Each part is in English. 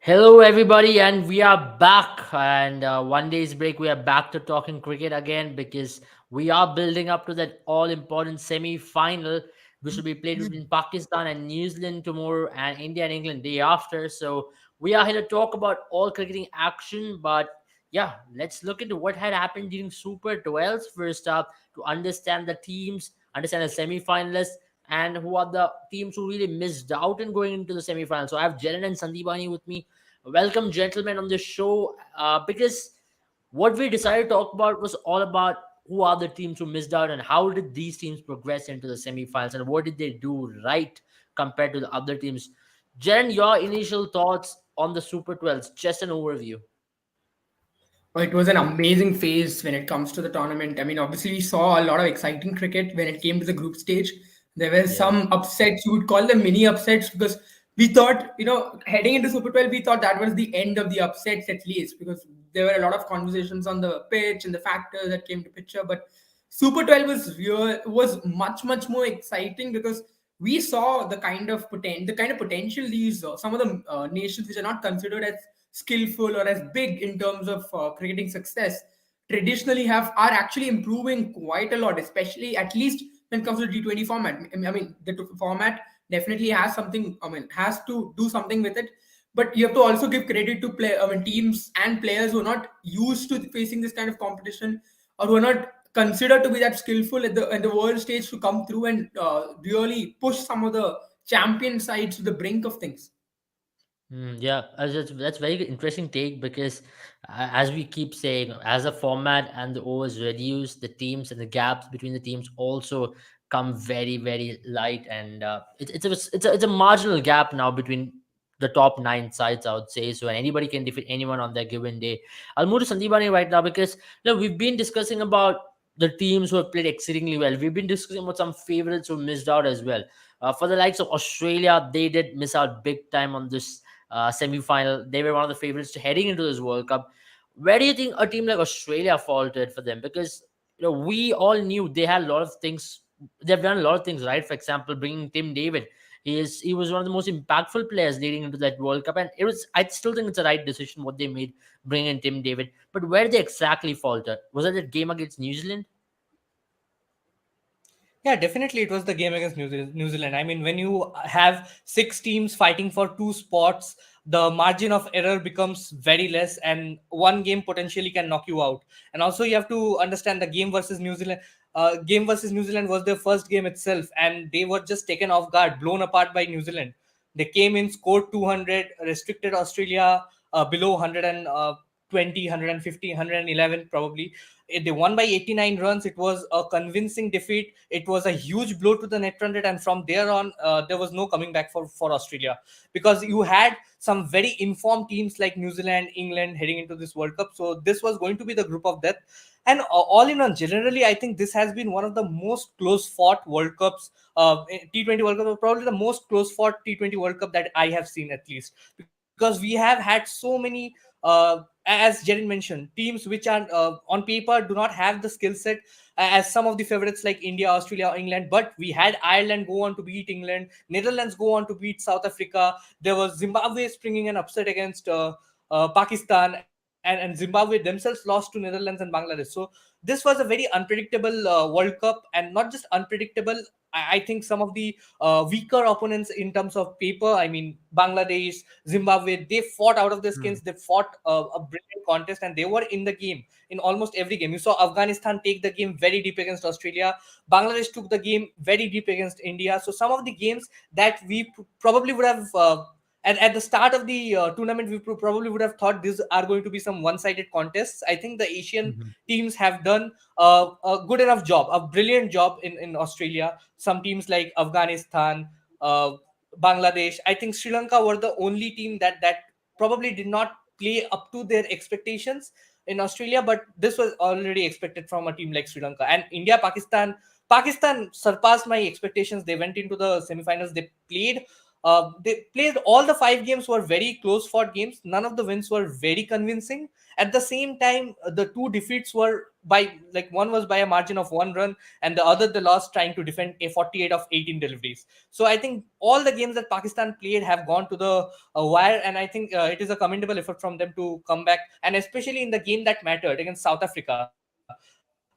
Hello, everybody, and we are back. And one day's break, we are back to talking cricket again because we are building up to that all important semi final, which will be played between Pakistan and New Zealand tomorrow, and India and England day after. So, we are here to talk about all cricketing action. But yeah, let's look into what had happened during Super 12s first up to understand the teams, understand the semi finalists, and who are the teams who really missed out in going into the semi-final. So I have Jaren and Sandeepani with me. Welcome, gentlemen, on the show. Because what we decided to talk about was all about who are the teams who missed out and how did these teams progress into the semi-finals and what did they do right compared to the other teams. Jaren, your initial thoughts on the Super 12s, just an overview. It was an amazing phase when it comes to the tournament. I mean, obviously, we saw a lot of exciting cricket when it came to the group stage. There were Yeah. some upsets, you would call them mini upsets, because we thought, heading into Super 12, we thought that was the end of the upsets at least, because there were a lot of conversations on the pitch and the factors that came to picture. But Super 12 was much, much more exciting because we saw the kind of potential these some of the nations which are not considered as skillful or as big in terms of cricketing success traditionally have are actually improving quite a lot, especially at least when it comes to T20 format. I mean, the format definitely has something. I mean, has to do something with it. But you have to also give credit to teams and players who are not used to facing this kind of competition, or who are not considered to be that skillful at the world stage to come through and really push some of the champion sides to the brink of things. Yeah, that's very interesting take because, as we keep saying, as a format and the overs reduce, the teams and the gaps between the teams also come very light, and it's a marginal gap now between the top nine sides, I would say. So, and anybody can defeat anyone on their given day. I'll move to Sandeepani right now because we've been discussing about the teams who have played exceedingly well. We've been discussing about some favorites who missed out as well. For the likes of Australia, they did miss out big time on this semi-final. They were one of the favorites to heading into this World Cup. Where do you think a team like Australia faltered for them? Because we all knew they had a lot of things. They've done a lot of things right. For example, bringing Tim David. He was one of the most impactful players leading into that World Cup, and it was. I still think it's the right decision what they made bringing in Tim David. But where did they exactly falter? Was it that game against New Zealand? Yeah, definitely it was the game against New Zealand. I mean, when you have six teams fighting for two spots, the margin of error becomes very less, and one game potentially can knock you out. And also, you have to understand the game versus New Zealand. Game versus New Zealand was their first game itself, and they were just taken off guard, blown apart by New Zealand. They came in, scored 200, restricted Australia below 120, 150, 111 probably. They won by 89 runs. It was a convincing defeat. It was a huge blow to the net run rate, and from there on, there was no coming back for Australia, because you had some very informed teams like New Zealand, England heading into this World Cup. So this was going to be the group of death. And all in all, generally, I think this has been one of the most close fought World Cups, T20 World Cup, probably the most close fought T20 World Cup that I have seen, at least, because we have had so many. As Jerin mentioned, teams which are on paper do not have the skill set as some of the favorites like India, Australia, England. But we had Ireland go on to beat England, Netherlands go on to beat South Africa. There was Zimbabwe springing an upset against Pakistan, and Zimbabwe themselves lost to Netherlands and Bangladesh. So this was a very unpredictable World Cup, and not just unpredictable. I think some of the weaker opponents in terms of paper, I mean, Bangladesh, Zimbabwe, they fought out of their skins. They fought a brilliant contest, and they were in the game in almost every game. You saw Afghanistan take the game very deep against Australia. Bangladesh took the game very deep against India. So some of the games that we probably would have. At the start of the tournament, we probably would have thought these are going to be some one-sided contests. I think the Asian Mhm. teams have done a good enough job, a brilliant job in Australia. Some teams like Afghanistan, uh, Bangladesh, I think Sri Lanka were the only team that probably did not play up to their expectations in Australia, but this was already expected from a team like Sri Lanka. And India, Pakistan surpassed my expectations. They went into the semifinals. They played They played all the 5 games were very close fought games. None of the wins were very convincing. At the same time, the two defeats were by, like, one was by a margin of 1 run, and the other the loss trying to defend a 48 of 18 deliveries. So I think all the games that Pakistan played have gone to the wire, and I think it is a commendable effort from them to come back, and especially in the game that mattered against South Africa.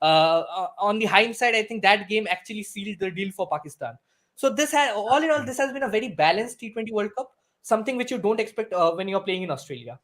On the hindsight, I think that game actually sealed the deal for Pakistan. So this has, all in all, this has been a very balanced T20 World Cup, something which you don't expect when you're playing in Australia.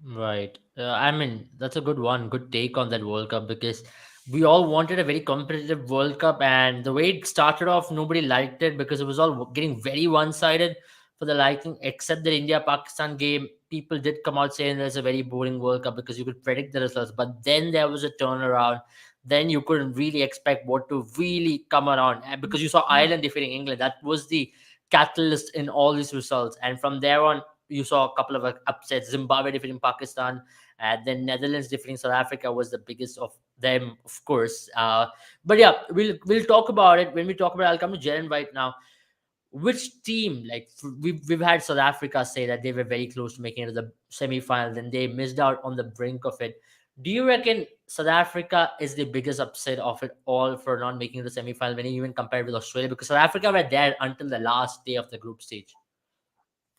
Right. I mean, that's a good one. Good take on that World Cup because we all wanted a very competitive World Cup, and the way it started off, nobody liked it because it was all getting very one-sided for the liking, except the India-Pakistan game. People did come out saying there's a very boring World Cup because you could predict the results, but then there was a turnaround. Then you couldn't really expect what to really come around because you saw Ireland defeating England. That was the catalyst in all these results, and from there on you saw a couple of upsets. Zimbabwe defeating Pakistan, and then Netherlands defeating South Africa was the biggest of them, of course. But yeah, we'll talk about it when we talk about it. I'll come to Jaren right now. Which team, like we've had South Africa say that they were very close to making it to the semi-final, then they missed out on the brink of it. Do you reckon South Africa is the biggest upset of it all for not making the semi-final when you even compared with Australia? Because South Africa were there until the last day of the group stage.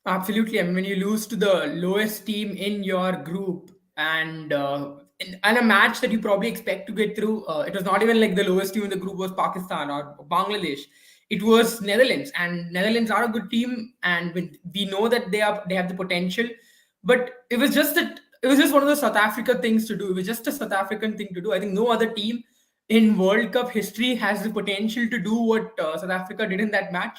Absolutely. I mean, when you lose to the lowest team in your group and and a match that you probably expect to get through, it was not even like the lowest team in the group was Pakistan or Bangladesh. It was Netherlands, and Netherlands are a good team, and we know that they have the potential. But it was just one of the South Africa things to do. It was just a South African thing to do. I think no other team in World Cup history has the potential to do what South Africa did in that match.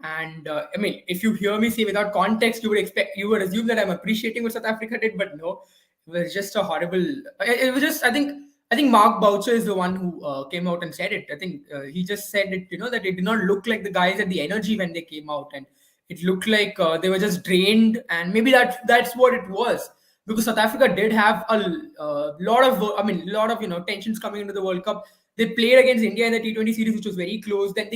And I mean, if you hear me say without context, you would assume that I'm appreciating what South Africa did, but no, it was just a horrible. It was just, I think Mark Boucher is the one who came out and said it. I think he just said it, that it did not look like the guys had the energy when they came out, and it looked like they were just drained, and maybe that's what it was. Because South Africa did have lot of, lot of tensions coming into the World Cup. They played against India in the T20 series, which was very close. Then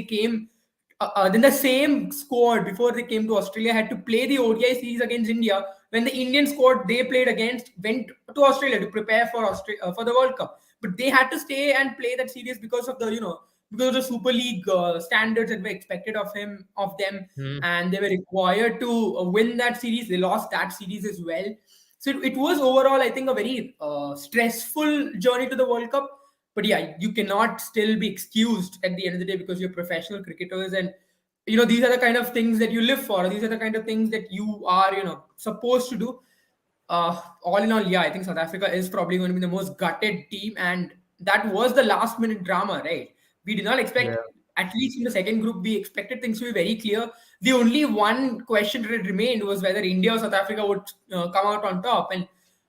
the same squad before they came to Australia had to play the ODI series against India when the Indian squad they played against went to Australia to prepare for for the World Cup. But they had to stay and play that series because of the because of the Super League standards that were expected of them, Hmm. and they were required to win that series. They lost that series as well. So it was overall, I think, a very stressful journey to the World Cup. But yeah, you cannot still be excused at the end of the day because you're professional cricketers, and these are the kind of things that you live for. These are the kind of things that you are supposed to do. All in all, yeah, I think South Africa is probably going to be the most gutted team, and that was the last minute drama, right? We did not expect, Yeah. at least in the second group, we expected things to be very clear. The only one question that remained was whether India or South Africa would come out on top, and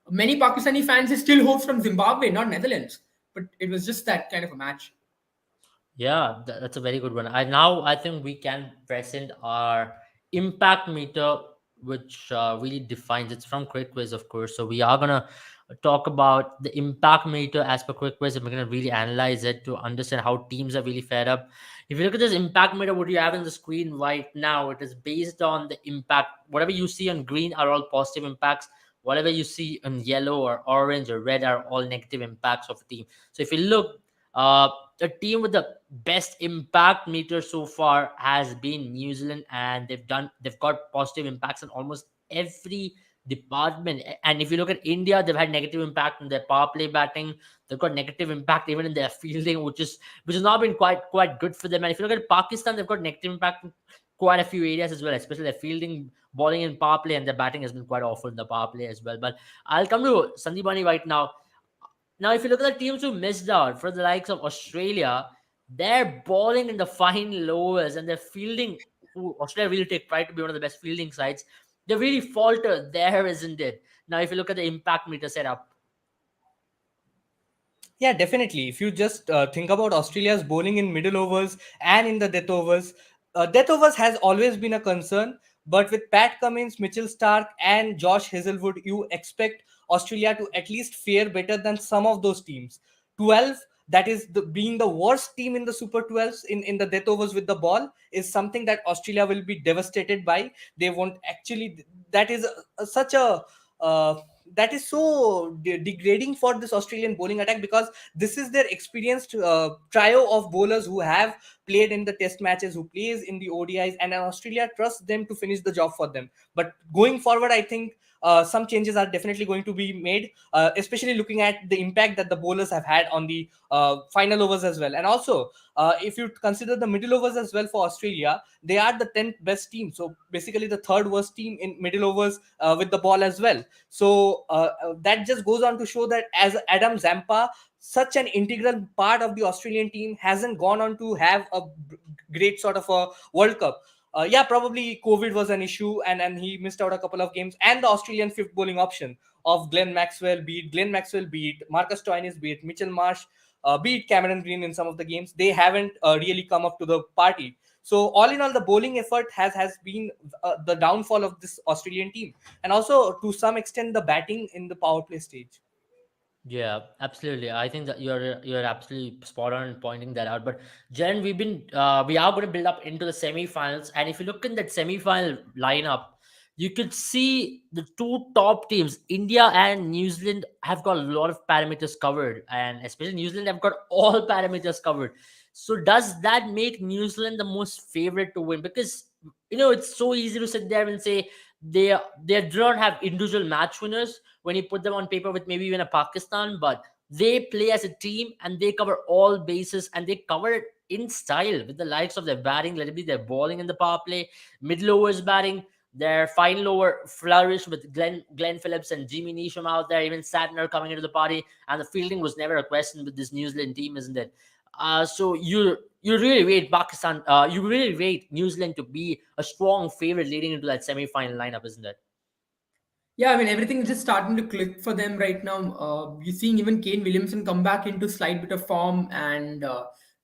many Pakistani fans still hope from Zimbabwe, not Netherlands. But it was just that kind of a match. Yeah, that's a very good one. I think we can present our impact meter, which really defines it's from Quick Quiz, of course. So we are gonna talk about the impact meter as per Quick Quiz, and we're gonna really analyze it to understand how teams are really fed up. If you look at this impact meter, what you have in the screen right now, it is based on the impact. Whatever you see on green are all positive impacts. Whatever you see in yellow or orange or red are all negative impacts of a team. So if you look, the team with the best impact meter so far has been New Zealand, and they've got positive impacts in almost every department. And if you look at India, they've had negative impact in their power play batting. They've got negative impact even in their fielding, which has not been quite good for them. And if you look at Pakistan, they've got negative impact in quite a few areas as well, especially their fielding, bowling, and power play, and their batting has been quite awful in the power play as well. But I'll come to Sandeepani right now. Now, if you look at the teams who missed out for the likes of Australia, they're balling in the fine lowers and they're fielding. Who Australia really take pride to be one of the best fielding sides. They really falter there, isn't it? Now, if you look at the impact meter setup, Yeah, definitely. If you just think about Australia's bowling in middle overs and in the death overs has always been a concern. But with Pat Cummins, Mitchell Stark, and Josh Hazelwood, you expect Australia to at least fare better than some of those teams. 12, that is being the worst team in the Super 12s in the death overs with the ball, is something that Australia will be devastated by. They won't actually. That is such a. That is so degrading for this Australian bowling attack, because this is their experienced trio of bowlers who have played in the test matches, who plays in the ODIs, and Australia trusts them to finish the job for them. But going forward, I think some changes are definitely going to be made, especially looking at the impact that the bowlers have had on the final overs as well. And also, if you consider the middle overs as well for Australia, they are the 10th best team. So basically, the third worst team in middle overs with the ball as well. So that just goes on to show that as Adam Zampa, such an integral part of the Australian team, hasn't gone on to have a great sort of a World Cup. Yeah, probably COVID was an issue, and he missed out a couple of games. And the Australian fifth bowling option of Glenn Maxwell, beat Marcus Stoinis, beat Mitchell Marsh, beat Cameron Green in some of the games. They haven't really come up to the party. So all in all, the bowling effort has been the downfall of this Australian team, and also to some extent the batting in the power play stage. Yeah, absolutely. I think that you're absolutely spot on in pointing that out. But Jen, we are going to build up into the semi-finals, and if you look in that semi-final lineup, you could see the two top teams, India and New Zealand, have got a lot of parameters covered, and especially New Zealand have got all parameters covered. So does that make New Zealand the most favorite to win? Because it's so easy to sit there and say they do not have individual match winners when you put them on paper with maybe even a Pakistan, but they play as a team and they cover all bases and they cover it in style with the likes of their batting, let it be their bowling in the power play, middle overs batting, their final over flourish with Glenn Phillips and Jimmy Neesham out there, even Satner coming into the party, and the fielding was never a question with this New Zealand team, isn't it? So you really rate Pakistan, you really rate New Zealand to be a strong favorite leading into that semi-final lineup, isn't it? Yeah, I mean everything is just starting to click for them right now. You're seeing even Kane Williamson come back into slight bit of form, and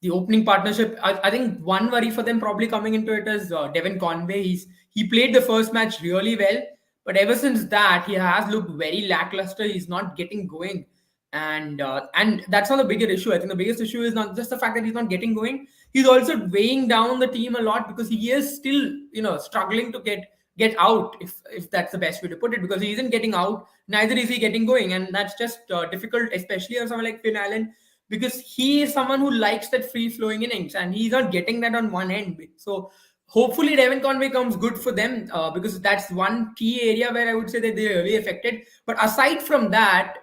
the opening partnership. I think one worry for them probably coming into it is Devon Conway. He played the first match really well, but ever since that he has looked very lackluster. He's not getting going, and that's not the bigger issue. I think the biggest issue is not just the fact that he's not getting going. He's also weighing down the team a lot because he is still struggling to get out, if that's the best way to put it, because he isn't getting out, neither is he getting going, and that's just difficult, especially on someone like Finn Allen, because he is someone who likes that free flowing innings and he's not getting that on one end. So hopefully Devon Conway comes good for them, because that's one key area where I would say that they're really affected. But aside from that,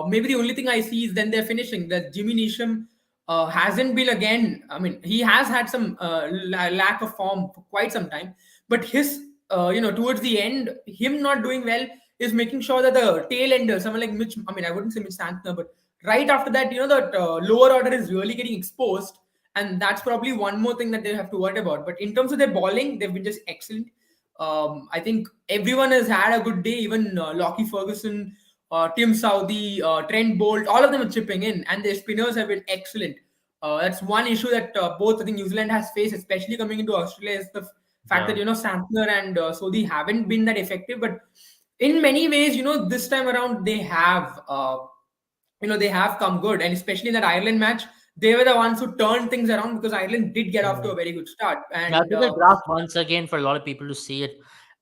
maybe the only thing I see is then they're finishing that Jimmy Neesham hasn't been again. I mean, he has had some lack of form for quite some time, but his towards the end, him not doing well is making sure that the tail ender, someone like Mitch, I mean, I wouldn't say Mitch Santner, but right after that, that lower order is really getting exposed. And that's probably one more thing that they have to worry about. But in terms of their bowling, they've been just excellent. I think everyone has had a good day, even Lockie Ferguson, Tim Southey, Trent Bolt, all of them are chipping in, and their spinners have been excellent. That's one issue that both I think New Zealand has faced, especially coming into Australia, is the fact that Yeah. Santner and Sodhi haven't been that effective. But in many ways, this time around they have, they have come good, and especially in that Ireland match, they were the ones who turned things around because Ireland did get off to a very good start. Now, And to the graph once again for a lot of people to see it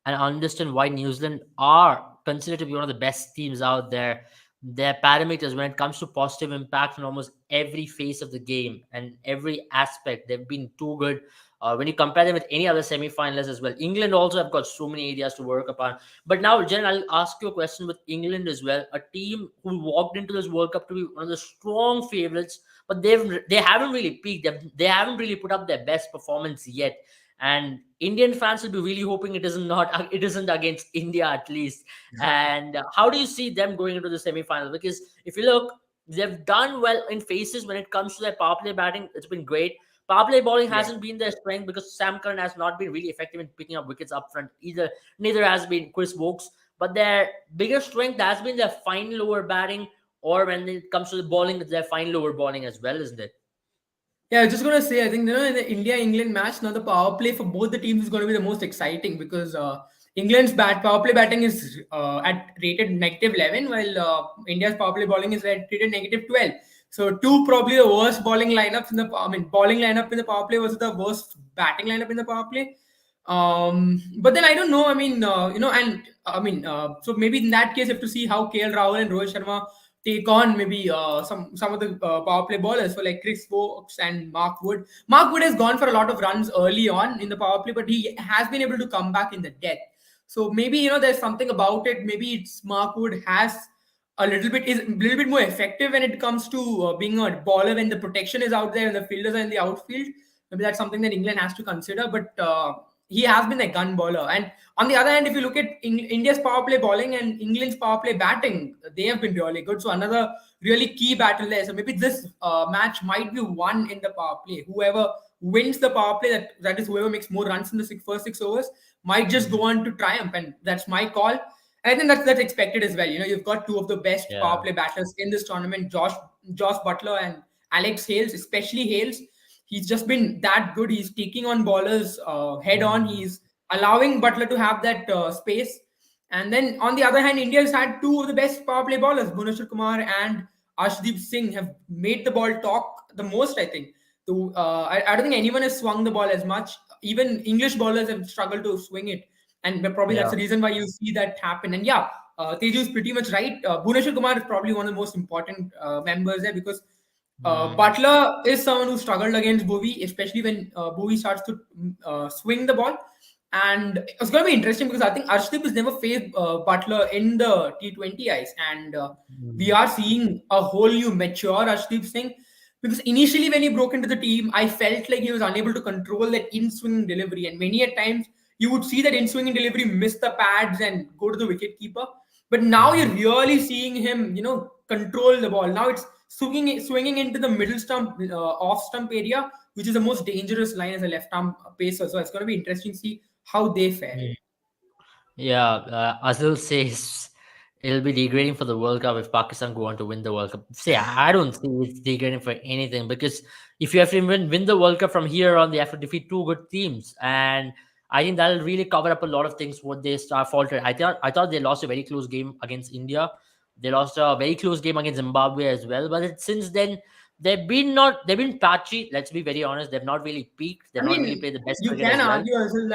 and understand why New Zealand are considered to be one of the best teams out there. Their parameters, when it comes to positive impact in almost every phase of the game and every aspect, they've been too good. When you compare them with any other semi-finalists as well, England also have got so many areas to work upon. But now, Jen, I'll ask you a question with England as well. A team who walked into this World Cup to be one of the strong favorites, but they haven't really peaked. They haven't really put up their best performance yet. And Indian fans will be really hoping it isn't against India at least. And how do you see them going into the semi-final? Because if you look, they've done well in phases when it comes to their power play batting. It's been great. Power play bowling yeah. hasn't been their strength because Sam Curran has not been really effective in picking up wickets up front either. Neither has been Chris Wokes. But their biggest strength has been their final over batting, or when it comes to the bowling, it's their final over bowling as well, isn't it? Yeah, I was just gonna say, I think in the India-England match, now the power play for both the teams is going to be the most exciting because England's power play batting is at rated -11, while India's power play bowling is rated -12. So two probably the worst bowling lineups in the bowling lineup in the power play versus the worst batting lineup in the power play. But then I don't know. And so maybe in that case, you have to see how KL Rahul and Rohit Sharma take on maybe some of the power play bowlers. So like Chris Stokes and Mark Wood. Mark Wood has gone for a lot of runs early on in the power play, but he has been able to come back in the death. So maybe there's something about it. Maybe it's Mark Wood has a little bit more effective when it comes to being a bowler when the protection is out there and the fielders are in the outfield. Maybe that's something that England has to consider. But he has been a gun bowler. And on the other hand, if you look at India's power play bowling and England's power play batting, they have been really good. So another really key battle there. So maybe this match might be won in the power play. Whoever wins the power play, that is whoever makes more runs in the first 6 overs, might just go Mhm. on to triumph. And that's my call. I think that's expected as well. You've got two of the best power Yeah. play batters in this tournament, Josh Butler and Alex Hales, especially Hales. He's just been that good. He's taking on bowlers head on. Mhm. He's allowing Butler to have that space. And then on the other hand, India has had two of the best power play bowlers, Bhuvneshwar Kumar and Arshdeep Singh, have made the ball talk the most. I think. I don't think anyone has swung the ball as much. Even English bowlers have struggled to swing it, and probably that's Yeah. the reason why you see that happen. And yeah, Teju is pretty much right. Bhuvneshwar Kumar is probably one of the most important members there because Mm. Butler is someone who struggled against Bowie, especially when Bowie starts to swing the ball. And it's going to be interesting because I think Arshdeep has never faced Butler in the T20 ice, and we Mm. are seeing a whole new mature Arshdeep Singh. Because initially, when he broke into the team, I felt like he was unable to control that in-swing delivery, and many at times you would see that in-swinging delivery miss the pads and go to the wicket keeper. But now you're Mhm. really seeing him, control the ball. Now it's swinging into the middle stump, off stump area, which is the most dangerous line as a left arm pacer. So it's going to be interesting to see how they fare. Mm. Yeah, Azul says it'll be degrading for the World Cup if Pakistan go on to win the World Cup. See, I don't think it's degrading for anything because if you have to win the World Cup from here on, they have to defeat two good teams, and I think that'll really cover up a lot of things what they start faltered. I thought they lost a very close game against India. They lost a very close game against Zimbabwe as well. But since then, they've been patchy. Let's be very honest. They've not really peaked. They've I not really mean, played the best you cricket can as well. argue as well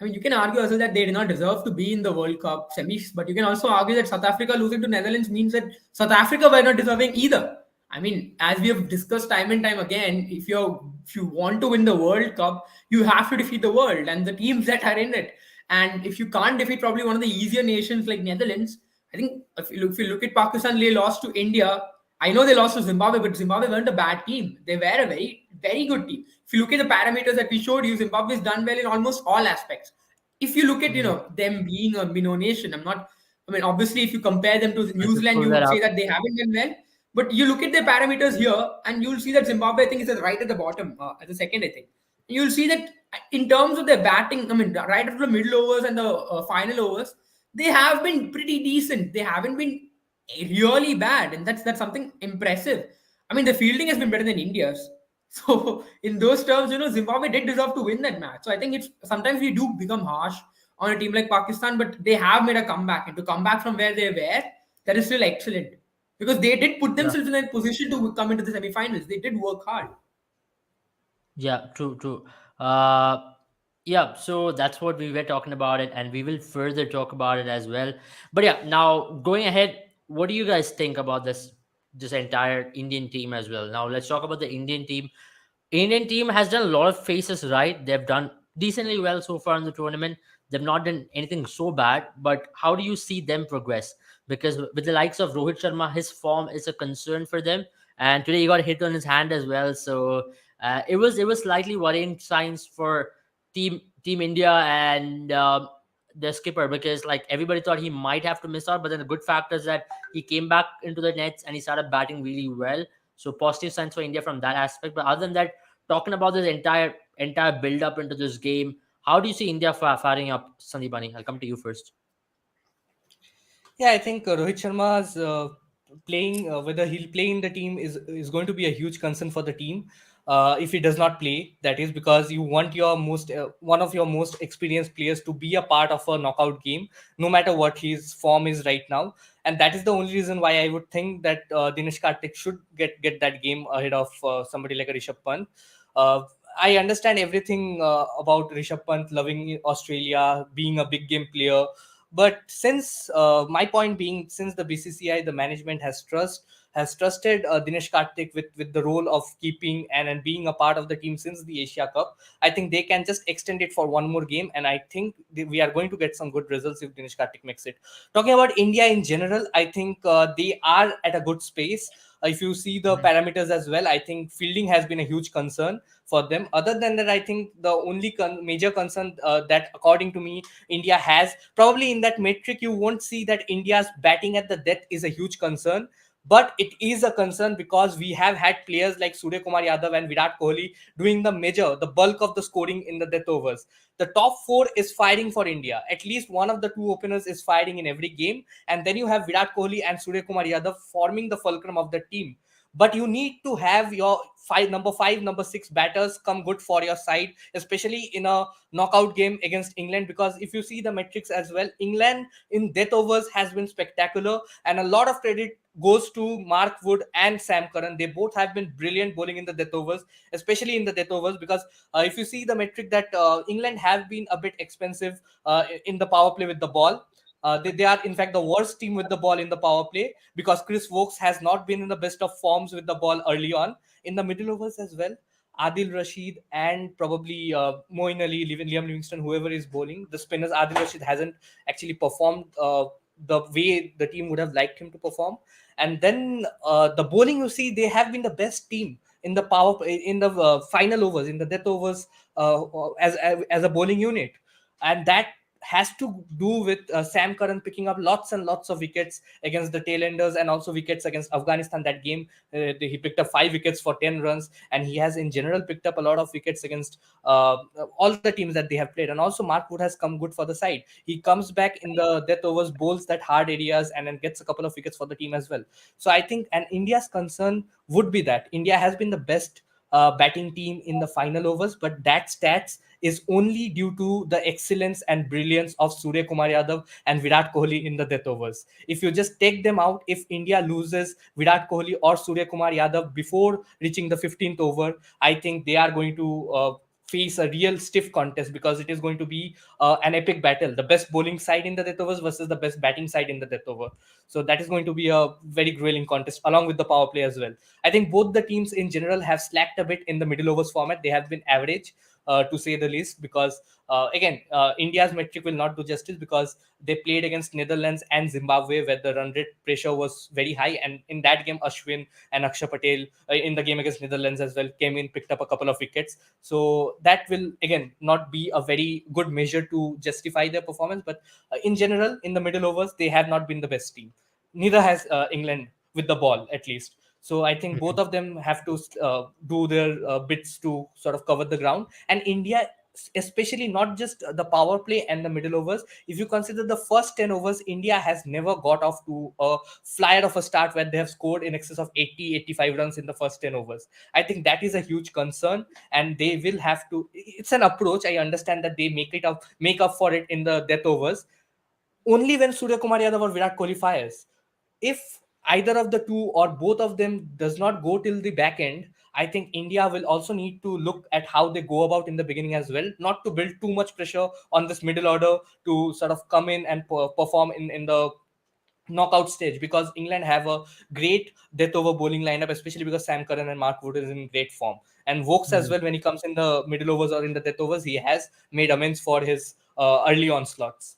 that you can argue as well that they did not deserve to be in the World Cup semis, but you can also argue that South Africa losing to Netherlands means that South Africa were not deserving either. I mean, as we have discussed time and time again, if you want to win the World Cup, you have to defeat the world and the teams that are in it. And if you can't defeat probably one of the easier nations like Netherlands, I think if you look at Pakistan, they lost to India. I know they lost to Zimbabwe, but Zimbabwe weren't a bad team. They were a very, very good team. If you look at the parameters that we showed you, Zimbabwe has done well in almost all aspects. If you look at Mm. them being a minnow nation, I'm not. I mean, obviously, if you compare them to Let's New just Zealand, pull you that would up. say that they haven't done well. But you look at their parameters here, and you'll see that Zimbabwe, I think, is right at the bottom, at the second, I think. You'll see that in terms of their batting, I mean, right after the middle overs and the final overs, they have been pretty decent. They haven't been really bad, and that's something impressive. I mean, the fielding has been better than India's. So in those terms, Zimbabwe did deserve to win that match. So I think it's sometimes we do become harsh on a team like Pakistan, but they have made a comeback, and to come back from where they were, that is still excellent because they did put Yeah. themselves in a position to come into the semi-finals. They did work hard. Yeah, true, true. Uh, yeah, so that's what we were talking about it, and we will further talk about it as well. But yeah, now going ahead, what do you guys think about this entire Indian team as well? Now let's talk about the Indian team has done a lot of faces right. They've done decently well so far in the tournament. They've not done anything so bad, but how do you see them progress? Because with the likes of Rohit Sharma, his form is a concern for them, and today he got hit on his hand as well. So it was slightly worrying signs for Team India and the skipper because like everybody thought he might have to miss out, but then the good factor is that he came back into the nets and he started batting really well. So positive signs for India from that aspect. But other than that, talking about this entire build up into this game, how do you see India faring up, Sandeepani? I'll come to you first. Yeah, I think Rohit Sharma's playing, whether he'll play in the team is going to be a huge concern for the team. if he does not play. That is because you want your most one of your most experienced players to be a part of a knockout game, no matter what his form is right now. And that is the only reason why I would think that Dinesh Karthik should get that game ahead of somebody like a Rishabh Pant. Uh, I understand everything about Rishabh Pant loving Australia, being a big game player, but since my point being, since the BCCI, the management has trusted Dinesh Karthik with the role of keeping and being a part of the team since the Asia Cup, I think they can just extend it for one more game, and I think we are going to get some good results if Dinesh Karthik makes it. Talking about India in general, I think they are at a good space. If you see the Mhm. parameters as well, I think fielding has been a huge concern for them. Other than that, I think the only major concern that, according to me, India has, probably in that metric, you won't see that India's batting at the death is a huge concern. But it is a concern because we have had players like Surya Kumar Yadav and Virat Kohli doing the bulk of the scoring in the death overs. The top four is firing for India. At least one of the two openers is firing in every game. And then you have Virat Kohli and Surya Kumar Yadav forming the fulcrum of the team. But you need to have your number five, number six batters come good for your side, especially in a knockout game against England. Because if you see the metrics as well, England in death overs has been spectacular, and a lot of credit goes to Mark Wood and Sam Curran. They both have been brilliant bowling in the death overs, especially in the death overs. Because if you see the metric that England have been a bit expensive in the power play with the ball. They are in fact the worst team with the ball in the power play, because Chris Wokes has not been in the best of forms with the ball early on. In the middle overs as well, Adil Rashid and probably Moeen Ali, Liam Livingston, whoever is bowling, the spinners, Adil Rashid hasn't actually performed the way the team would have liked him to perform. And then the bowling, you see, they have been the best team in the in the final overs, in the death overs, as a bowling unit. And that has to do with Sam Curran picking up lots and lots of wickets against the tailenders, and also wickets against Afghanistan. That game, he picked up 5 wickets for 10 runs, and he has in general picked up a lot of wickets against all the teams that they have played. And also Mark Wood has come good for the side. He comes back in the death overs, bowls that hard areas, and then gets a couple of wickets for the team as well. So I think, and India's concern would be that India has been the best batting team in the final overs, but that stats is only due to the excellence and brilliance of Surya Kumar Yadav and Virat Kohli in the death overs. If you just take them out, if India loses Virat Kohli or Surya Kumar Yadav before reaching the 15th over, I think they are going to face a real stiff contest, because it is going to be an epic battle. The best bowling side in the death overs versus the best batting side in the death over. So that is going to be a very grueling contest, along with the power play as well. I think both the teams in general have slacked a bit in the middle overs format. They have been average, to say the least, because again, India's metric will not do justice, because they played against Netherlands and Zimbabwe, where the run rate pressure was very high. And in that game, Ashwin and Akshay Patel, in the game against Netherlands as well, came in, picked up a couple of wickets. So that will again not be a very good measure to justify their performance. But in general, in the middle overs, they have not been the best team. Neither has England, with the ball at least. So I think both of them have to do their bits to sort of cover the ground. And India, especially not just the power play and the middle overs, if you consider the first 10 overs, India has never got off to a flyer of a start where they have scored in excess of 80-85 runs in the first 10 overs. I think that is a huge concern, and they will have to, it's an approach. I understand that they make up for it in the death overs only when Surya Kumar Yadav or Virat Kohli fires. If either of the two or both of them does not go till the back end, I think India will also need to look at how they go about in the beginning as well, not to build too much pressure on this middle order to sort of come in and perform in the knockout stage, because England have a great death over bowling lineup, especially because Sam Curran and Mark Wood is in great form. And Vokes as Mhm. well, when he comes in the middle overs or in the death overs, he has made amends for his early onslaughts.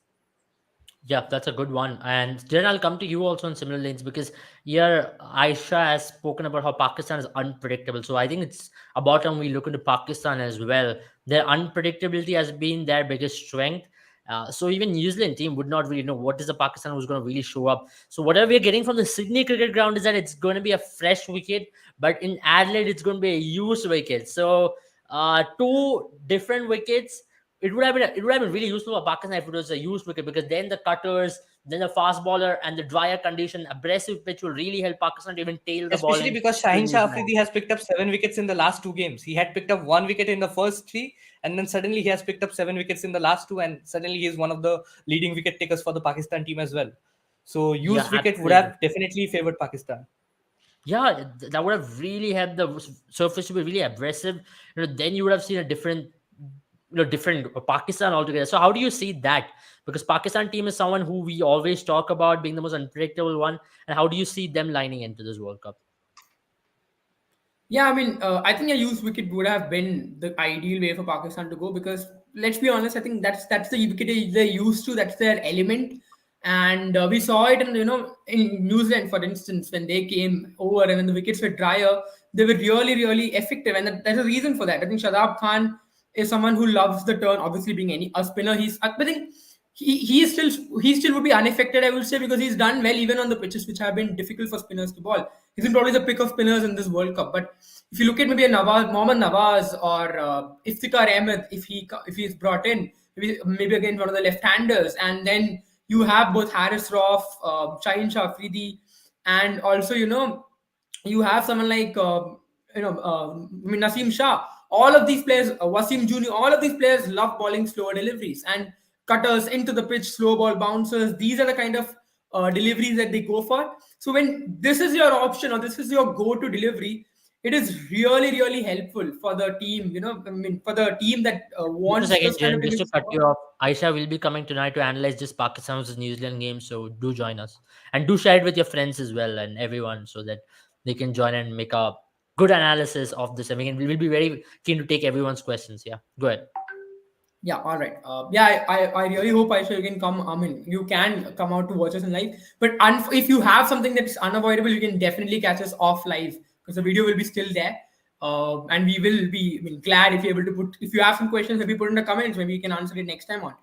Yeah, that's a good one. And then I'll come to you also on similar lanes, because here Aisha has spoken about how Pakistan is unpredictable. So I think it's about time we look into Pakistan as well. Their unpredictability has been their biggest strength. So even New Zealand team would not really know what is the Pakistan who's going to really show up. So whatever we're getting from the Sydney cricket ground is that it's going to be a fresh wicket, but in Adelaide it's going to be a used wicket. So two different wickets, it would have been really useful for Pakistan if it was a used wicket, because then the cutters, then the fast bowler, and the drier condition, aggressive pitch will really help Pakistan to even tail the ball Especially and because kill Shaheen New Shah Zealand. Afridi has picked up 7 wickets in the last 2 games. He had picked up 1 wicket in the first three, and then suddenly he has picked up 7 wickets in the last two, and suddenly he is one of the leading wicket takers for the Pakistan team as well. So Yeah, used wicket would absolutely. have definitely favored Pakistan. Yeah, that would have really helped the surface to be really aggressive. Then you would have seen a different Pakistan altogether. So how do you see that? Because Pakistan team is someone who we always talk about being the most unpredictable one, and how do you see them lining into this World Cup? Yeah, I mean, I think a used wicket would have been the ideal way for Pakistan to go because let's be honest, I think that's the wicket they're used to. That's their element, and we saw it in New Zealand, for instance, when they came over and when the wickets were drier, they were really effective, and there's a reason for that. I think Shadab Khan is someone who loves the turn. Obviously, being a spinner, I think he still would be unaffected, I would say, because he's done well even on the pitches which have been difficult for spinners to ball. He's been probably the pick of spinners in this World Cup. But if you look at maybe a Mohammad Nawaz or Iftikhar Ahmed, if he's brought in, maybe again one of the left-handers, and then you have both Harris Roth, Shaheen Shah Afridi, and also you have someone like I mean, Naseem Shah. All of these players, Wasim Jr., all of these players love bowling slower deliveries and cutters into the pitch, slow ball bouncers. These are the kind of deliveries that they go for. So when this is your option or this is your go-to delivery, it is really helpful for the team. I mean, for the team that Just a wants second, this kind of Jen, just to deliveries. cut you off. Aisha will be coming tonight to analyze this Pakistan versus New Zealand game, so do join us. And do share it with your friends as well and everyone so that they can join and make a good analysis of this. I mean, we'll be very keen to take everyone's questions. Yeah, go ahead. Yeah, all right. Yeah, I really hope Aisha you can come. I mean, you can come out to watch us in live. But if you have something that's unavoidable, you can definitely catch us off live because the video will be still there. And we will be, I mean, glad if you're able to put. If you have some questions, maybe put in the comments. Maybe you can answer it next time on.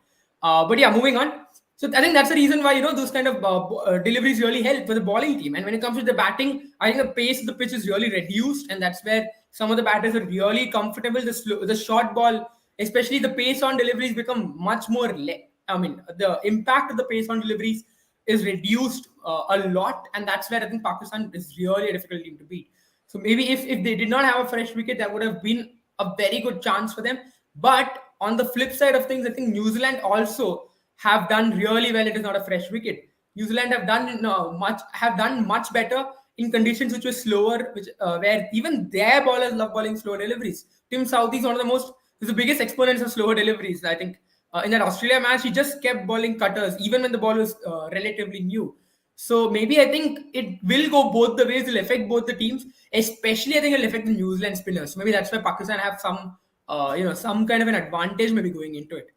But yeah, moving on. So I think that's the reason why those kind of deliveries really help for the bowling team. And when it comes to the batting, I think the pace of the pitch is really reduced, and that's where some of the batters are really comfortable. The short ball, especially the pace on deliveries, become much more. I mean, the impact of the pace on deliveries is reduced a lot, and that's where I think Pakistan is really a difficult team to beat. So maybe if they did not have a fresh wicket, that would have been a very good chance for them. But on the flip side of things, I think New Zealand also have done really well. It is not a fresh wicket. New Zealand have done much better in conditions which were slower, which where even their bowlers love bowling slow deliveries. Tim Southee is one of the most is the biggest exponents of slower deliveries. I think in that Australia match, he just kept bowling cutters even when the ball was relatively new. So maybe I think it will go both the ways. It'll affect both the teams. Especially, I think it'll affect the New Zealand spinners. So maybe that's why Pakistan have some kind of an advantage maybe going into it.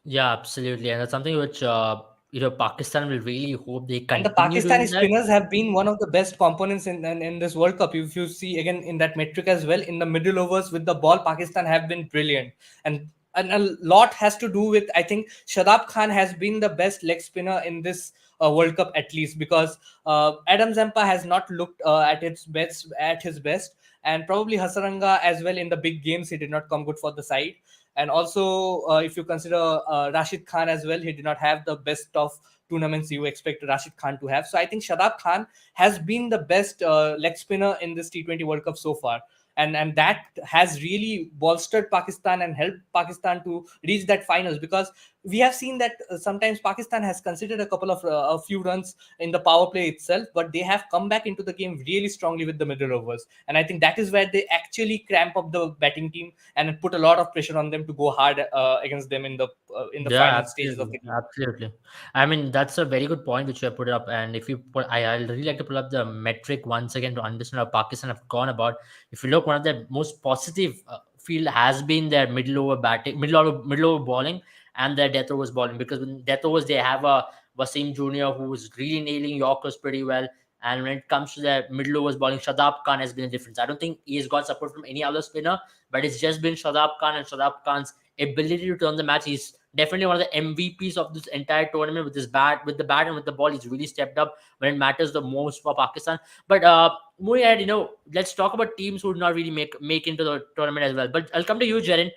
Yeah, absolutely. And that's something which, Pakistan will really hope they And the continue Pakistani doing that. spinners have been one of the best components in this World Cup. If you see again in that metric as well, in the middle overs with the ball, Pakistan have been brilliant. And a lot has to do with, I think, Shadab Khan has been the best leg spinner in this World Cup, at least because Adam Zampa has not looked at his best, and probably Hasaranga as well in the big games he did not come good for the side. And also, if you consider Rashid Khan as well, he did not have the best of tournaments you expect Rashid Khan to have. So I think Shadab Khan has been the best leg spinner in this T20 World Cup so far. And that has really bolstered Pakistan and helped Pakistan to reach that finals, because we have seen that sometimes Pakistan has considered a few runs in the power play itself, but they have come back into the game really strongly with the middle overs, and I think that is where they actually cramp up the batting team and put a lot of pressure on them to go hard against them in the Yeah, final stages of absolutely, the game. absolutely. I mean, that's a very good point which you have put it up. And if you put, I'll really like to pull up the metric once again to understand how Pakistan have gone about. If you look, one of the most positive field has been their middle over bowling, and their death overs bowling. Because in death overs they have a Wasim Jr. who's really nailing Yorkers pretty well. And when it comes to their middle overs bowling, Shadab Khan has been a difference. I don't think he has got support from any other spinner, but it's just been Shadab Khan and Shadab Khan's ability to turn the match. He's definitely one of the MVPs of this entire tournament with his with the bat and with the ball. He's really stepped up when it matters the most for Pakistan. But moving ahead, let's talk about teams who did not really make into the tournament as well. But I'll come to you, Jaren.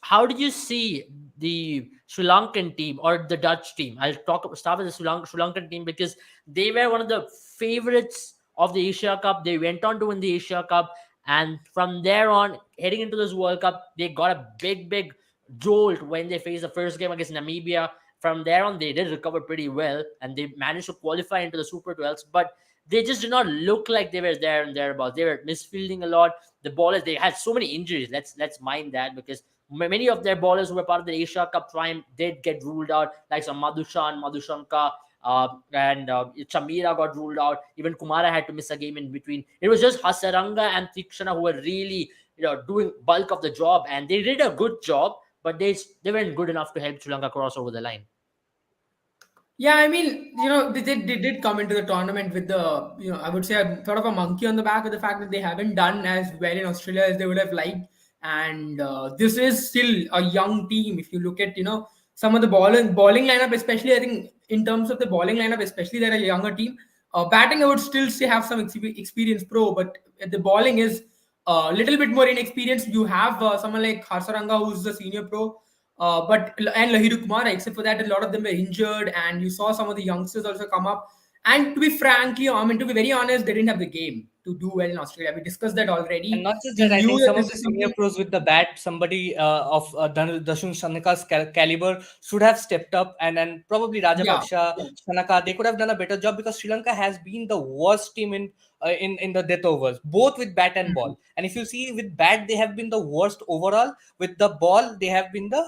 how did you see the Sri Lankan team or the Dutch team? Start with the Sri Lankan team because they were one of the favorites of the Asia Cup. They went on to win the Asia Cup, and from there on, heading into this World Cup, they got a big jolt when they faced the first game against Namibia. From there on, they did recover pretty well, and they managed to qualify into the Super 12s. But they just did not look like they were there and thereabouts. They were misfielding a lot. The ballers, they had so many injuries. Let's mind that because many of their bowlers who were part of the Asia Cup prime did get ruled out, like some Madhushanka, and Chamira got ruled out. Even Kumara had to miss a game in between. It was just Hasaranga and Tikshana who were really, doing bulk of the job, and they did a good job, but they weren't good enough to help Sri Lanka cross over the line. Yeah, I mean, they did come into the tournament with the, I would say a sort of a monkey on the back of the fact that they haven't done as well in Australia as they would have liked. And this is still a young team. If you look at, some of the bowling lineup, especially, I think in terms of the bowling lineup, especially they're a younger team. Batting, I would still say have some experience pro, but the bowling is a little bit more inexperienced. You have someone like Harsaranga, who's the senior pro, but and Lahiru Kumara, except for that, a lot of them were injured, and you saw some of the youngsters also come up. And to be frankly, I mean, to be very honest, they didn't have the game to do well in Australia. We discussed that And already. not just We that, I knew think that some of this the is senior something. pros with the bat, somebody of Dashun Shanaka's caliber should have stepped up, and probably Yeah, Rajapaksha, Shanaka, they could have done a better job because Sri Lanka has been the worst team in the death overs, both with bat and Mhm. ball. And if you see with bat, they have been the worst overall. With the ball, they have been the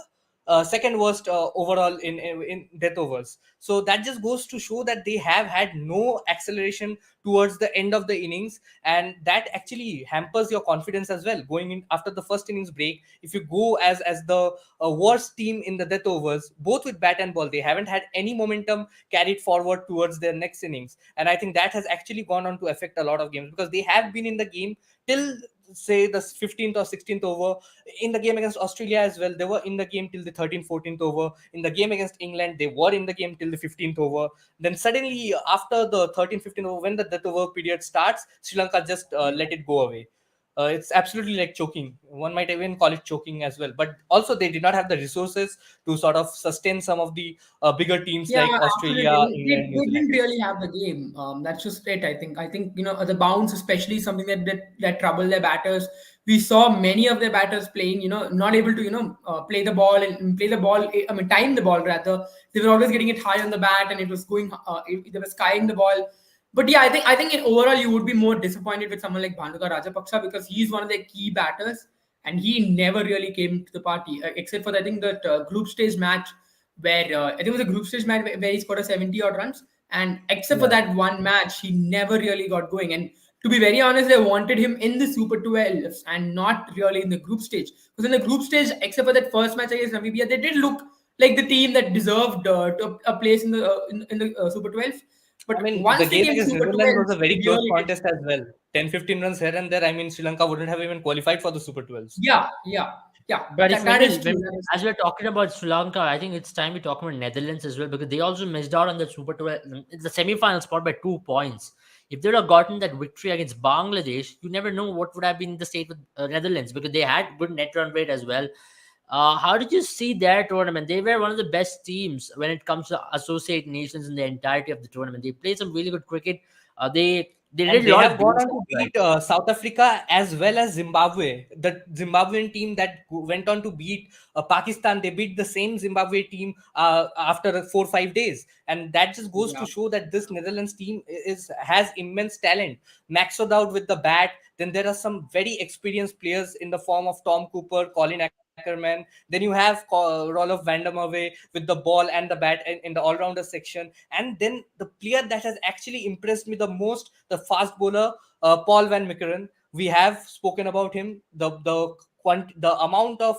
second worst overall in death overs. So that just goes to show that they have had no acceleration towards the end of the innings, and that actually hampers your confidence as well going in after the first innings break. If you go as the worst team in the death overs, both with bat and ball, they haven't had any momentum carried forward towards their next innings, and I think that has actually gone on to affect a lot of games because they have been in the game till say the 15th or 16th over. In the game against Australia as well, they were in the game till the 13th 14th over. In the game against England, they were in the game till the 15th over. Then suddenly after the 13th 15th over, when the death over period starts, Sri Lanka just let it go away. It's absolutely like choking. One might even call it choking as well. But also, they did not have the resources to sort of sustain some of the bigger teams Yeah, like absolutely. Australia, England, New They Zealand. didn't really have the game. That's just it. I think the bounce, especially, is something that troubled their batters. We saw many of their batters playing, not able to, play the ball and play the ball. I mean, time the ball rather. They were always getting it high on the bat, and it was going. They were skying the ball. But yeah, I think in overall you would be more disappointed with someone like Bhanuka Rajapaksa because he's one of their key batters, and he never really came to the party except for I think that group stage match where I think it was a group stage match where he scored a 70 odd runs. And except for Yeah. that one match, he never really got going. And to be very honest, they wanted him in the Super 12s and not really in the group stage. Because in the group stage, except for that first match against Namibia, they did look like the team that deserved a place in the Super 12s. I But mean, the once they game came to against Super Netherlands was 12s, a very they close really did. contest as well. 10-15 runs here and there. I mean, Sri Lanka wouldn't have even qualified for the Super 12s. Yeah, yeah, yeah. But if That is true. when That is as we're talking about Sri Lanka, I think it's time we talk about Netherlands as well because they also missed out on the Super 12, the semi-final spot by 2 points. If they would have gotten that victory against Bangladesh, you never know what would have been the state with Netherlands because they had good net run rate as well. How did you see their tournament? They were one of the best teams when it comes to associate nations in the entirety of the tournament. They played some really good cricket. They And did a they lot have of gone basics on to right. beat South Africa as well as Zimbabwe. The Zimbabwean team that went on to beat Pakistan, they beat the same Zimbabwe team after 4 or 5 days, and that just goes yeah. to show that this Netherlands team has immense talent. Maxed out with the bat. Then there are some very experienced players in the form of Tom Cooper, Colin Ackerman. Then you have Roloff van der Merwe with the ball and the bat in the all-rounder section. And then the player that has actually impressed me the most, the fast bowler, Paul van Meekeren. We have spoken about him, the amount of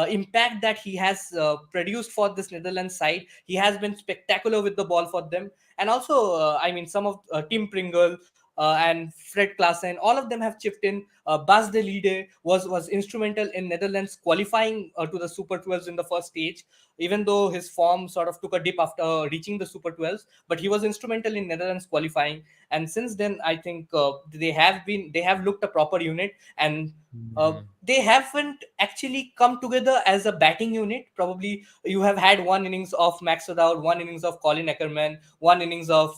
impact that he has produced for this Netherlands side. He has been spectacular with the ball for them. And also, I mean, some of Tim Pringle and Fred Klaassen, all of them have chipped in. Bas de Leede was instrumental in Netherlands qualifying to the Super 12s in the first stage. even though his form sort of took a dip after reaching the Super 12s, but he was instrumental in Netherlands qualifying. And since then, I think they have looked a proper unit, and Mhm. they haven't actually come together as a batting unit. Probably you have had one innings of Max O'Dowd, one innings of Colin Ackerman, one innings of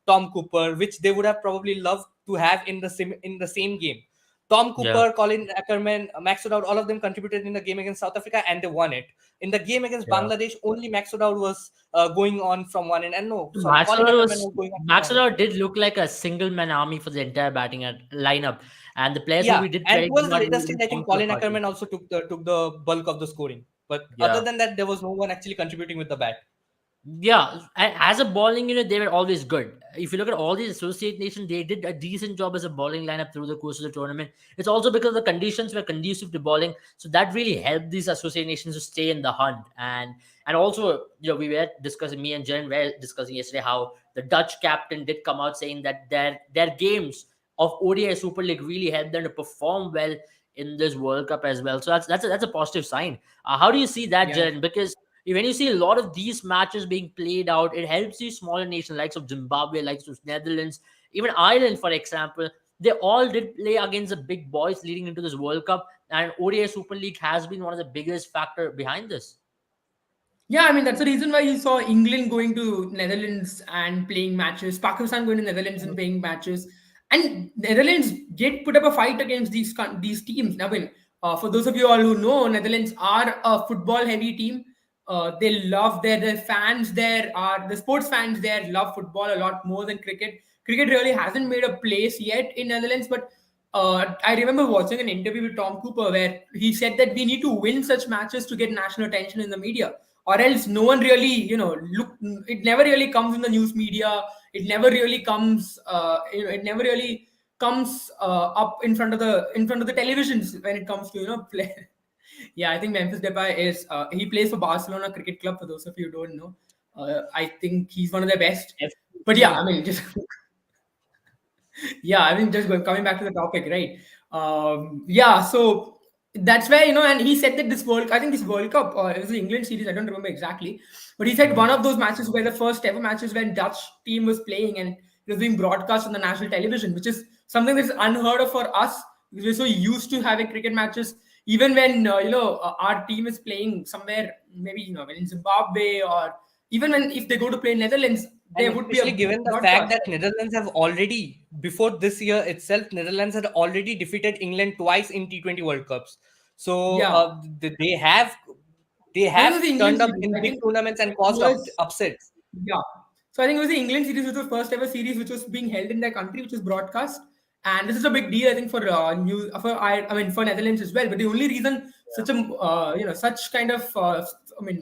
Tom Cooper, which they would have probably loved to have in the same game. Tom Yeah. Cooper, Colin Ackerman, Max O'Dowd, all of them contributed in the game against South Africa, and they won it. In the game against Yeah. Bangladesh, only Max O'Dowd was going on from one end, and no, sorry, Colin Maxwell Ackerman was was going on from one end. Maxwell did look like a single man army for the entire batting lineup, and the players who Yeah, we did and credit did towards the not later really stage, I come think to the Colin party. Ackerman also took the bulk of the scoring. But other Yeah. than that, there was no one actually contributing with the bat. Yeah, as a bowling unit, they were always good. If you look at all these associate nations, they did a decent job as a bowling lineup through the course of the tournament. It's also because the conditions were conducive to bowling, so that really helped these associate nations to stay in the hunt. And also, we were discussing, me and Jen were discussing yesterday how the Dutch captain did come out saying that their games of ODI Super League really helped them to perform well in this World Cup as well. So that's a positive sign. How do you see that, Yeah. Jen? Because when you see a lot of these matches being played out, it helps these smaller nations, likes of Zimbabwe, likes of Netherlands, even Ireland, for example. They all did play against the big boys leading into this World Cup, and ODI Super League has been one of the biggest factor behind this. Yeah, I mean that's the reason why you saw England going to Netherlands and playing matches, Pakistan going to Netherlands and playing matches, and Netherlands did put up a fight against these teams. I mean, for those of you all who know, Netherlands are a football-heavy team. They love their fans there are the sports fans there love football a lot more than cricket. Cricket really hasn't made a place yet in Netherlands, but I remember watching an interview with Tom Cooper where he said that we need to win such matches to get national attention in the media, or else no one really, look. It never really comes in the news media. It never really comes. It never really comes up in front of the televisions when it comes to play. Yeah, I think Memphis Depay is he plays for Barcelona Cricket Club. For those of you who don't know, I think he's one of the best. But yeah, I FC. mean, just yeah, I mean, just coming back to the topic, right? Yeah, so that's where and he said that I think this World Cup, it was the England series, I don't remember exactly, but he said Mhm. one of those matches were the first ever matches when Dutch team was playing and it was being broadcast on the national television, which is something that's unheard of for us because we're so used to having cricket matches. Even when our team is playing somewhere, maybe in Zimbabwe, or even when if they go to play Netherlands, And there would be especially a given the fact broadcast. that Netherlands have already, before this year itself, Netherlands had already defeated England twice in T20 World Cups. So Yeah, they I think it was have the England turned up series. in I big think tournaments and it caused was upsets. yeah. So I think it was the England series, which was first ever series which was being held in their country, which was broadcast. And this is a big deal, I think, for I mean for Netherlands as well. But the only reason such kind of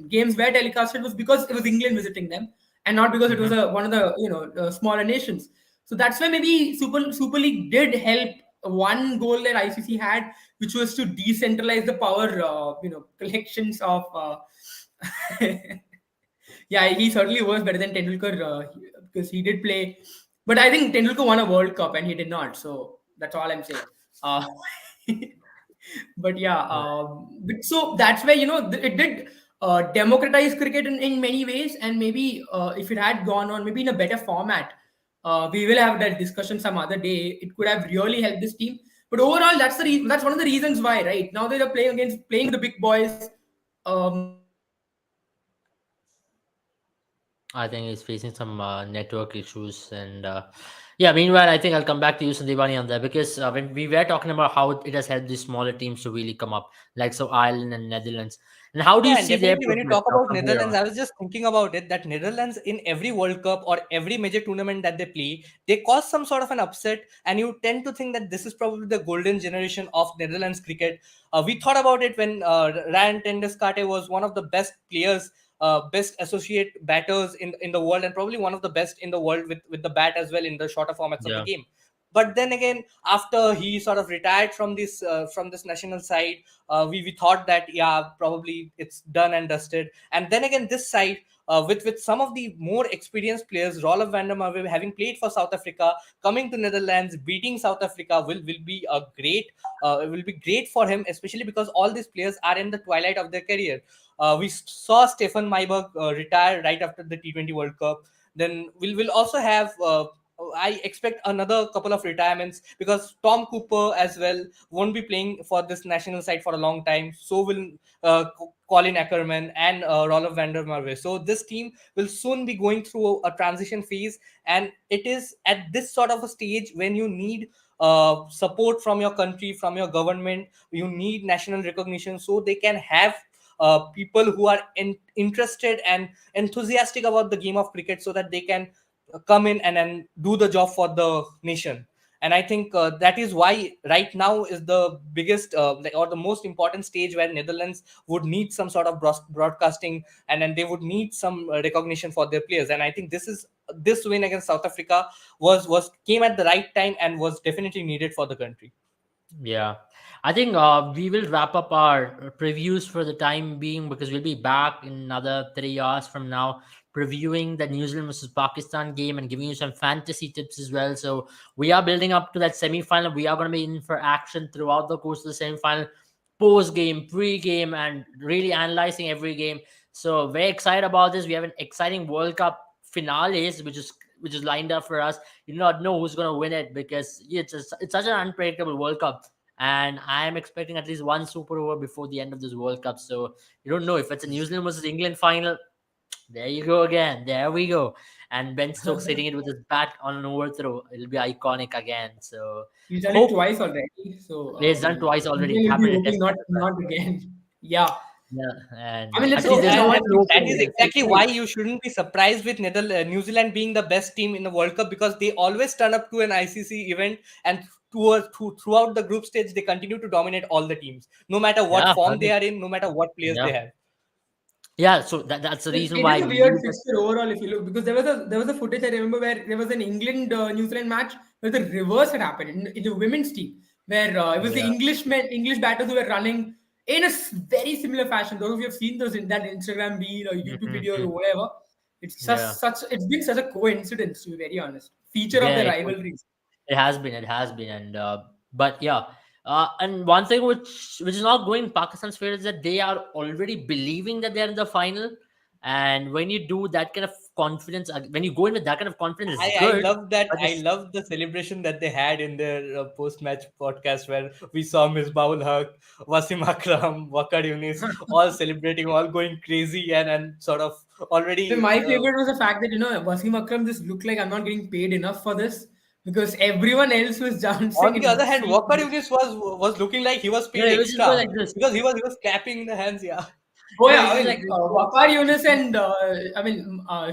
games were telecasted was because it was England visiting them, and not because it was Mhm. one of the smaller nations. So that's why maybe Super League did help. One goal that ICC had, which was to decentralize the power, collections of. Yeah, he certainly was better than Tendulkar because he did play. But I think Tendulkar won a World Cup and he did not. So that's all I'm saying. Uh, but yeah, so that's where it did democratize cricket in many ways, and maybe if it had gone on, maybe in a better format, we will have that discussion some other day. It could have really helped this team. But overall, that's one of the reasons why. Right now, they are playing with the big boys. I think he's facing some network issues, and yeah. Meanwhile, I think I'll come back to you, Sandivani, on that because when we were talking about how it has helped these smaller teams to really come up, like so Ireland and Netherlands, and how do you Yeah, and see their definitely when you progress talk about from here Netherlands, on? I was just thinking about it that Netherlands in every World Cup or every major tournament that they play, they cause some sort of an upset, and you tend to think that this is probably the golden generation of Netherlands cricket. We thought about it when Ryan ten was one of the best players, best associate batters in the world, and probably one of the best in the world with the bat as well in the shorter formats of the Yeah. game. But then again, after he sort of retired from this national side, we thought that yeah, probably it's done and dusted. And then again, this side, with some of the more experienced players, Rolf van der Merwe having played for South Africa, coming to Netherlands, beating South Africa will be a great for him, especially because all these players are in the twilight of their career. We saw Stefan Myberg retire right after the T20 World Cup. Then we'll also have. I expect another couple of retirements because Tom Cooper as well won't be playing for this national side for a long time. So will Colin Ackerman and Rolf van der Merwe. So this team will soon be going through a transition phase, and it is at this sort of a stage when you need support from your country, from your government. You need national recognition so they can have people who are interested and enthusiastic about the game of cricket, so that they can come in and do the job for the nation. And I think that is why right now is the biggest or the most important stage where Netherlands would need some sort of broadcasting, and then they would need some recognition for their players. And I think this win against South Africa was came at the right time and was definitely needed for the country. Yeah, I think we will wrap up our previews for the time being, because we'll be back in another 3 hours from now, previewing the New Zealand versus Pakistan game and giving you some fantasy tips as well. So we are building up to that semi-final. We are going to be in for action throughout the course of the semi-final, post game, pre game, and really analyzing every game. So very excited about this. We have an exciting World Cup finales, which is lined up for us. You do not know who's going to win it, because it's such an unpredictable World Cup. And I am expecting at least one super over before the end of this World Cup. So you don't know if it's a New Zealand versus England final. There you go again. There we go. And Ben Stokes hitting it with his bat on an overthrow. It'll be iconic again. So He's done it hope twice already. So it's done twice already. It we'll be happened in hoping Test not match as well. not again. Yeah. Yeah, I and mean, let's at hope least So, there's no Netherlands one have local that victory. is here. exactly why you shouldn't be surprised with New Zealand being the best team in the World Cup, because they always turn up to an ICC event, and throughout the group stage they continue to dominate all the teams, no matter what Yeah, form they 100. are in, no matter what players Yeah, they have. yeah. So that's the reason It why is I a weird believe that. fixture overall if you look, because there was a footage I remember where there was an England New Zealand match where the reverse had happened in the women's team, where it was the Yeah. English batters who were running in a very similar fashion. Those of you have seen those in that Instagram reel or YouTube videos or Mhm. whatever. It's just Yeah. such it's been such a coincidence, to be very honest. Feature of Yeah, the it, rivalries. it has been. It has been. And but yeah. And one thing which is not going Pakistan's favor is that they are already believing that they're in the final. And when you do that kind of confidence, when you go in with that kind of confidence, it's I good. love that. But I it's, love the celebration that they had in their post-match podcast, where we saw Miss Baul Haq, Wasim Akram, Wakar Yunis all celebrating, all going crazy, and sort of Then already my favorite was the fact that Wasim Akram just looked like I'm not getting paid enough for this, because everyone else was dancing on the and other hand, seeing Walker this. Yunis was looking like he was yeah, paid it was just going extra, like this. because he was clapping the hands. Yeah, Oh Yeah, yeah, it was I just mean, like this. Waqar Yunus and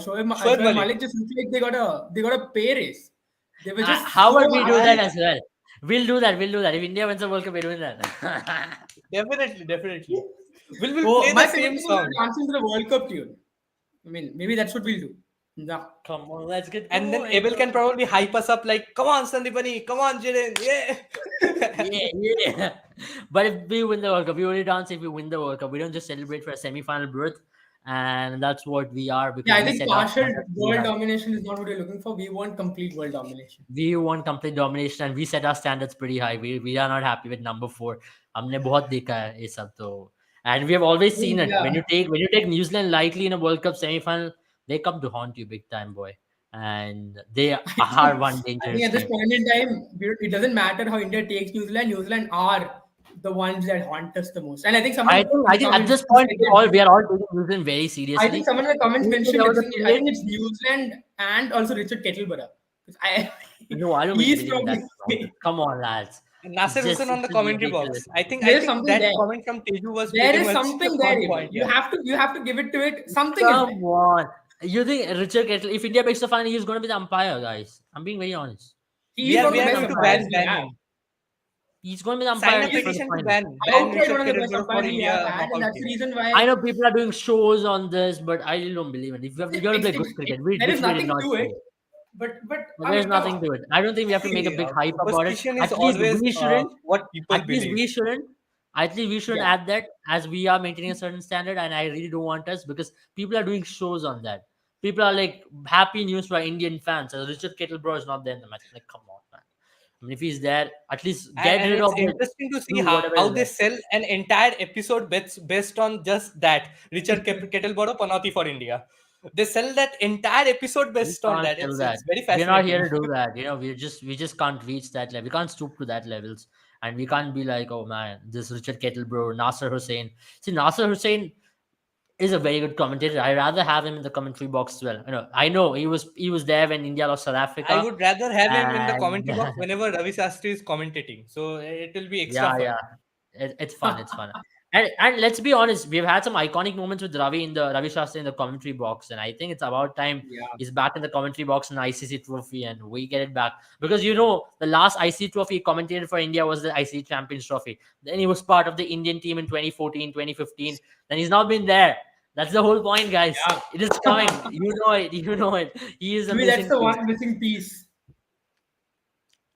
Shoaib Shoaib Malik. Malik just looked like they got a pay raise. They were just How so about we do that happy. as well? We'll do that. We'll do that. If India wins the World Cup, we're doing that. Definitely, definitely. We'll Oh, play the my same suggestion was song. dancing to the World Cup tune. I mean, maybe that's what we'll do. Yeah. Come on, let's get And then going. Abel can probably hype us up like, "Come on, Sandipani, come on, Jiren, yeah." Yeah, yeah. But if we win the World Cup, we only dance if we win the World Cup. We don't just celebrate for a semi-final berth, and that's what we are, Yeah, because I we think set our partial standards pretty world high. domination is not what you're looking for. We want complete world domination. We want complete domination, and we set our standards pretty high. We are not happy with number 4. हमने बहुत देखा है ये सब तो, and we have always I seen mean, it. yeah. When you take New Zealand lightly in a World Cup semi-final, they come to haunt you big time, boy, and they I are think one I think dangerous at this team. point in time, it doesn't matter how India takes New Zealand. New Zealand are the ones that haunt us the most. And I think I someone think in I the think at comments this point said that we are all taking New Zealand very I think seriously. someone in the comments Even though mentioned there was a I period. think it's New Zealand and also Richard Kettleborough. 'Cause No, I don't he's believe in that probably nonsense. Come on, lads. Nasir Hussain on It's the just commentary ridiculous. box. I there's think something that there. comment from Teju was There pretty is much something there, on Abel. point. You Yeah. have to give it to it. Something is there. Come on. You think Richard Kettle, if India makes the final, he's going to be the umpire, guys? I'm being very honest. He We is are one we of the are best going to umpires ban we have. him. He's going to be the Sign a umpire He's for the petition to final. ban outright Richard one of the best Kettleborough for umpires we have India had, and knockout that's the game. reason I why know people are doing shows on this, but I really don't believe it. If you got to play good cricket, there is which we did nothing not to it. play. But I There's mean, come nothing on. to it. I don't think we have to make a See, big hype about it. superstition is At least always we shouldn't. what people At least believe. we shouldn't. At least we shouldn't Yeah. add that, as we are maintaining a certain standard, and I really don't want us, because people are doing shows on that. People are like, happy news for our Indian fans. Richard Kettleborough is not there in the match. Like, come on, man. I mean, if he's there, at least get And rid it's of the interesting to see do how whatever they is there. sell an entire episode based on just that. Richard Kettleboro Panati for India. They sell that entire episode We based on can't that. tell It's that. very We're not here fascinating. to do that. We just can't reach that level. We can't stoop to that levels, and we can't be like, oh man, this Richard Kettlebro, Nasser Hussain. See, Nasser Hussain is a very good commentator. I rather have him in the commentary box as well. I know he was there when India lost South I Africa, would rather have him in the and commentary box whenever Ravi Shastri is commentating. So it will be extra yeah, fun. yeah. It's fun. It's fun. And let's be honest, we've had some iconic moments with Ravi Shastri in the commentary box, and I think it's about time Yeah. he's back in the commentary box in the ICC trophy, and we get it back because the last ICC trophy he commentated for India was the ICC Champions Trophy. Then he was part of the Indian team in 2014, 2015. Then he's not been there. That's the whole point, guys. Yeah. It is coming. You know it. You know it. He is a Maybe that's missing the piece. one missing piece.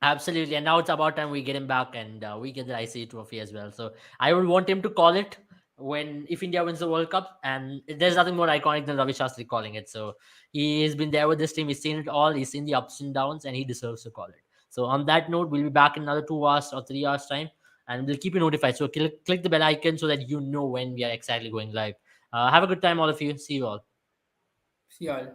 Absolutely, and now it's about time we get him back, and we get the ICC trophy as well. So I would want him to call it when if India wins the World Cup, and there's nothing more iconic than Ravi Shastri calling it. So he has been there with this team. He's seen it all. He's seen the ups and downs, and he deserves to call it. So on that note, we'll be back in another 2 hours or 3 hours time, and we'll keep you notified. So click the bell icon so that you know when we are exactly going live. Have a good time, all of you. See you all. See y'all.